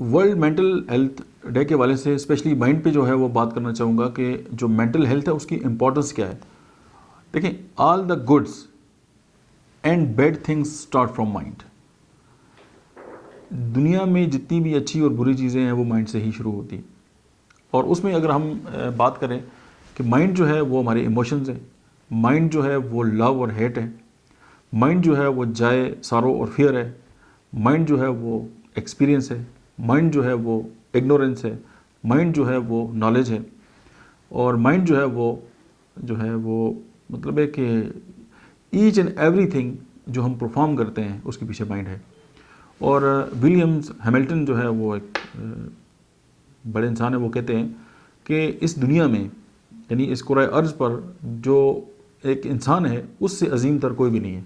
World mental health day کے والے سے اسپیشلی مائنڈ پہ جو ہے وہ بات کرنا چاہوں گا کہ جو مینٹل ہیلتھ ہے اس کی امپورٹنس کیا ہے. دیکھیں، all the goods and bad things start from mind. دنیا میں جتنی بھی اچھی اور بری چیزیں ہیں وہ مائنڈ سے ہی شروع ہوتی ہیں. اور اس میں اگر ہم بات کریں کہ مائنڈ جو ہے وہ ہمارے ایموشنز ہیں، مائنڈ جو ہے وہ لو اور ہیٹ ہے، مائنڈ جو ہے وہ جائے سارو اور فیئر ہے، مائنڈ جو ہے وہ ایکسپیرینس ہے، مائنڈ جو ہے وہ اگنورینس ہے، مائنڈ جو ہے وہ نالج ہے، اور مائنڈ جو ہے وہ مطلب ہے کہ ایچ اینڈ ایوری تھنگ جو ہم پرفارم کرتے ہیں اس کے پیچھے مائنڈ ہے. اور ولیمز ہیملٹن جو ہے وہ ایک بڑے انسان ہیں، وہ کہتے ہیں کہ اس دنیا میں یعنی اس کرۂ ارض پر جو ایک انسان ہے اس سے عظیم تر کوئی بھی نہیں ہے،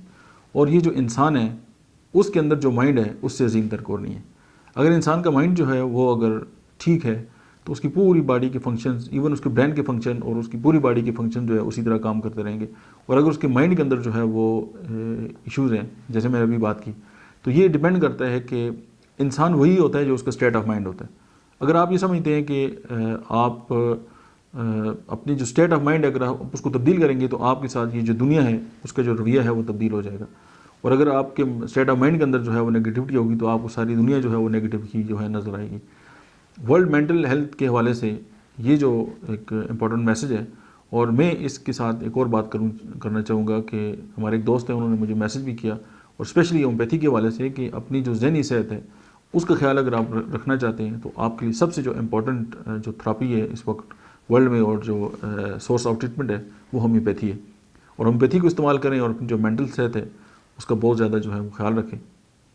اور یہ جو انسان ہے اس کے اندر جو مائنڈ ہے اس سے عظیم تر کوئی نہیں ہے. اگر انسان کا مائنڈ جو ہے وہ اگر ٹھیک ہے تو اس کی پوری باڈی کے فنکشنز، ایون اس کے برین کے فنکشن اور اس کی پوری باڈی کے فنکشن جو ہے اسی طرح کام کرتے رہیں گے. اور اگر اس کے مائنڈ کے اندر جو ہے وہ ایشوز ہیں جیسے میں نے ابھی بات کی، تو یہ ڈیپینڈ کرتا ہے کہ انسان وہی ہوتا ہے جو اس کا اسٹیٹ آف مائنڈ ہوتا ہے. اگر آپ یہ سمجھتے ہیں کہ آپ اپنی جو اسٹیٹ آف مائنڈ ہے اگر آپ اس کو تبدیل کریں گے تو آپ کے ساتھ یہ جو دنیا ہے اس کا جو رویہ ہے وہ تبدیل ہو جائے گا. اور اگر آپ کے اسٹیٹ آف مائنڈ کے اندر جو ہے وہ نگیٹیوٹی ہوگی تو آپ کو ساری دنیا جو ہے وہ نگیٹیو ہی جو ہے نظر آئے گی. ورلڈ مینٹل ہیلتھ کے حوالے سے یہ جو ایک امپورٹنٹ میسج ہے. اور میں اس کے ساتھ ایک اور بات کرنا چاہوں گا کہ ہمارے ایک دوست ہیں، انہوں نے مجھے میسج بھی کیا اور اسپیشلی ہومیوپیتھی کے حوالے سے کہ اپنی جو ذہنی صحت ہے اس کا خیال اگر آپ رکھنا چاہتے ہیں تو آپ کے لیے سب سے جو امپورٹنٹ جو تھراپی ہے اس وقت ورلڈ میں اور جو سورس آف ٹریٹمنٹ ہے وہ ہومیوپیتھی ہے. اور ہومیوپیتھی کو استعمال کریں اور اپنی جو مینٹل صحت ہے اس کا بہت زیادہ جو ہے وہ خیال رکھیں.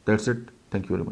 That's it. Thank you very much.